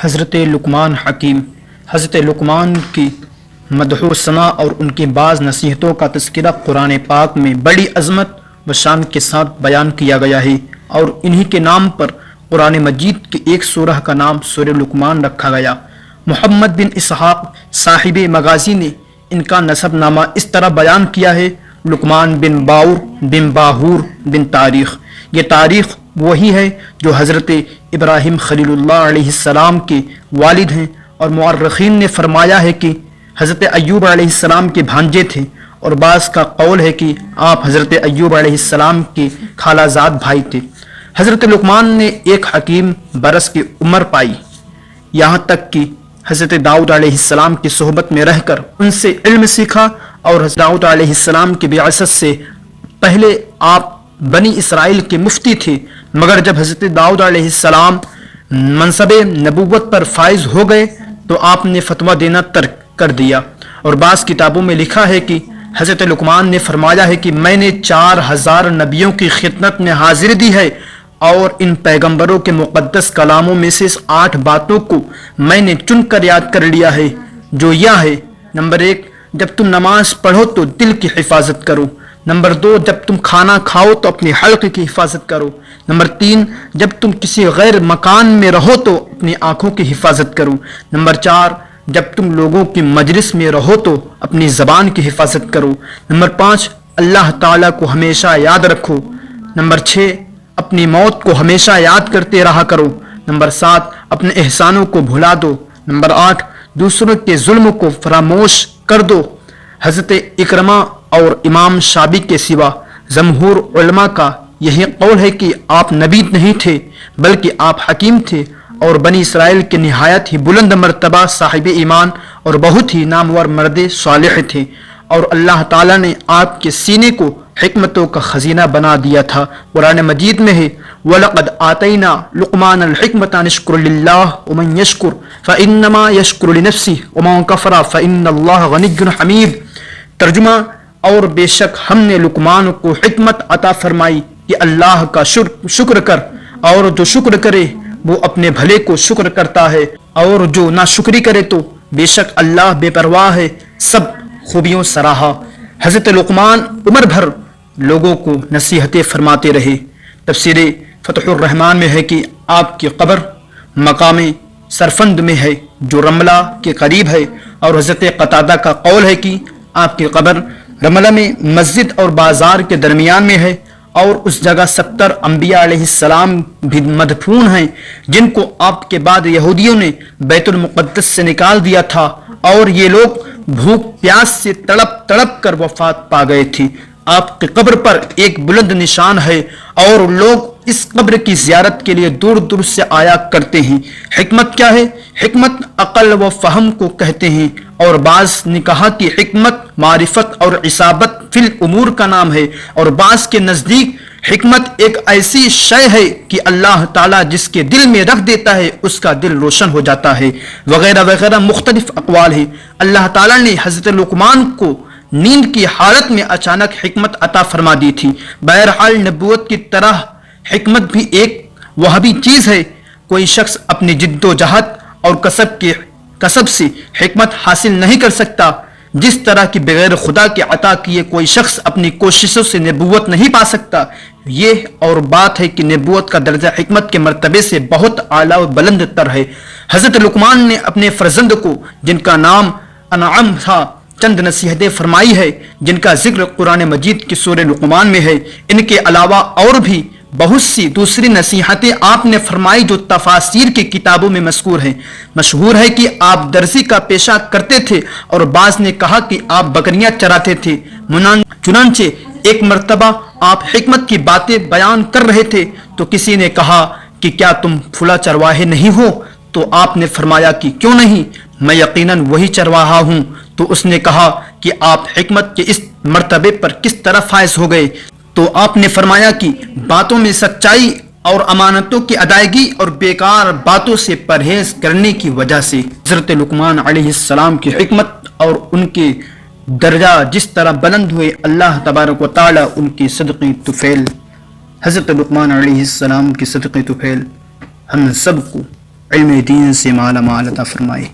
حضرت لقمان حکیم۔ حضرت لقمان کی مدح و ثنا اور ان کی بعض نصیحتوں کا تذکرہ قرآن پاک میں بڑی عظمت و شان کے ساتھ بیان کیا گیا ہے، اور انہی کے نام پر قرآن مجید کی ایک سورہ کا نام سورہ لقمان رکھا گیا۔ محمد بن اسحاق صاحب مغازی نے ان کا نسب نامہ اس طرح بیان کیا ہے: لقمان بن باور بن باہور بن تاریخ۔ یہ تاریخ وہی ہے جو حضرت ابراہیم خلیل اللہ علیہ السلام کے والد ہیں، اور مورخین نے فرمایا ہے کہ حضرت ایوب علیہ السلام کے بھانجے تھے، اور بعض کا قول ہے کہ آپ حضرت ایوب علیہ السلام کے خالہ زاد بھائی تھے۔ حضرت لقمان نے ایک حکیم برس کی عمر پائی، یہاں تک کہ حضرت داؤد علیہ السلام کی صحبت میں رہ کر ان سے علم سیکھا، اور حضرت داؤد علیہ السلام کی بعثت سے پہلے آپ بنی اسرائیل کے مفتی تھے، مگر جب حضرت داؤد علیہ السلام منصب نبوت پر فائز ہو گئے تو آپ نے فتویٰ دینا ترک کر دیا۔ اور بعض کتابوں میں لکھا ہے کہ حضرت لقمان نے فرمایا ہے کہ میں نے 4000 نبیوں کی خدمت میں حاضری دی ہے، اور ان پیغمبروں کے مقدس کلاموں میں سے 8 باتوں کو میں نے چن کر یاد کر لیا ہے، جو یہ ہے: نمبر 1، جب تم نماز پڑھو تو دل کی حفاظت کرو۔ نمبر 2، جب تم کھانا کھاؤ تو اپنے حلق کی حفاظت کرو۔ نمبر 3، جب تم کسی غیر مکان میں رہو تو اپنی آنکھوں کی حفاظت کرو۔ نمبر 4، جب تم لوگوں کی مجلس میں رہو تو اپنی زبان کی حفاظت کرو۔ نمبر 5، اللہ تعالیٰ کو ہمیشہ یاد رکھو۔ نمبر 6، اپنی موت کو ہمیشہ یاد کرتے رہا کرو۔ نمبر 7، اپنے احسانوں کو بھلا دو۔ نمبر 8، دوسروں کے ظلم کو فراموش کر دو۔ حضرت اکرمہ اور امام شابی کے سوا جمہور علماء کا یہی قول ہے کہ آپ نبی نہیں تھے، بلکہ آپ حکیم تھے، اور بنی اسرائیل کے نہایت ہی بلند مرتبہ صاحب ایمان اور بہت ہی نامور مرد صالح تھے، اور اللہ تعالیٰ نے آپ کے سینے کو حکمتوں کا خزینہ بنا دیا تھا۔ قرآن مجید میں ہے: وَلَقَدْ آتَيْنَا لُقْمَانَ الْحِكْمَةَ أَنِ اشْكُرْ لِلَّهِ وَمَنْ يَشْكُرْ فَإِنَّمَا يَشْكُرُ لِنَفْسِهِ وَمَنْ كَفَرَ فَإِنَّ اللَّهَ غَنِيٌّ حَمِيدٌ۔ ترجمہ: اور بے شک ہم نے لقمان کو حکمت عطا فرمائی کہ اللہ کا شکر کر، اور جو شکر کرے وہ اپنے بھلے کو شکر کرتا ہے، اور جو ناشکری کرے تو بے شک اللہ بے پرواہ ہے، سب خوبیوں سراہا۔ حضرت لقمان عمر بھر لوگوں کو نصیحتیں فرماتے رہے۔ تفسیر فتح الرحمان میں ہے کہ آپ کی قبر مقام سرفند میں ہے جو رملہ کے قریب ہے، اور حضرت قتادہ کا قول ہے کہ آپ کی قبر رملہ میں مسجد اور بازار کے درمیان میں ہے، اور اس جگہ 70 انبیاء علیہ السلام بھی مدفون ہیں، جن کو آپ کے بعد یہودیوں نے بیت المقدس سے نکال دیا تھا، اور یہ لوگ بھوک پیاس سے تڑپ تڑپ کر وفات پا گئے تھے۔ آپ کی قبر پر ایک بلند نشان ہے، اور لوگ اس قبر کی زیارت کے لیے دور دور سے آیا کرتے ہیں۔ حکمت کیا ہے؟ حکمت عقل و فہم کو کہتے ہیں، اور بعض نے کہا کہ حکمت معرفت اور اصابت فی الامور کا نام ہے، اور بعض کے نزدیک حکمت ایک ایسی شے ہے کہ اللہ تعالیٰ جس کے دل میں رکھ دیتا ہے اس کا دل روشن ہو جاتا ہے، وغیرہ وغیرہ مختلف اقوال ہیں۔ اللہ تعالیٰ نے حضرت لقمان کو نیند کی حالت میں اچانک حکمت عطا فرما دی تھی۔ بہرحال نبوت کی طرح حکمت بھی ایک وہابی چیز ہے۔ کوئی شخص اپنی جد و جہد اور کسب سے حکمت حاصل نہیں کر سکتا، جس طرح کی بغیر خدا کے عطا کیے کوئی شخص اپنی کوششوں سے نبوت نہیں پا سکتا۔ یہ اور بات ہے کہ نبوت کا درجہ حکمت کے مرتبے سے بہت اعلیٰ و بلند تر ہے۔ حضرت لقمان نے اپنے فرزند کو، جن کا نام انعام تھا، چند نصیحتیں فرمائی ہے، جن کا ذکر قرآن مجید کی سورہ لقمان میں ہے۔ ان کے علاوہ اور بھی بہت سی دوسری نصیحتیں آپ نے فرمائی جو تفاسیر کی کتابوں میں مذکور ہیں۔ مشہور ہے کہ آپ درزی کا پیشہ کرتے تھے، اور بعض نے کہا کہ آپ بکریاں چراتے تھے۔ چنانچہ ایک مرتبہ آپ حکمت کی باتیں بیان کر رہے تھے تو کسی نے کہا کہ کیا تم فلاں چرواہے نہیں ہو؟ تو آپ نے فرمایا کہ کیوں نہیں، میں یقیناً وہی چرواہا ہوں۔ تو اس نے کہا کہ آپ حکمت کے اس مرتبے پر کس طرح فائز ہو گئے؟ تو آپ نے فرمایا کہ باتوں میں سچائی اور امانتوں کی ادائیگی اور بیکار باتوں سے پرہیز کرنے کی وجہ سے۔ حضرت لقمان علیہ السلام کی حکمت اور ان کے درجہ جس طرح بلند ہوئے، اللہ تبارک و تعالی ان کی صدقے طفیل حضرت لقمان علیہ السلام کی صدقے طفیل ہم سب کو علم دین سے مالا مال عطا فرمائے۔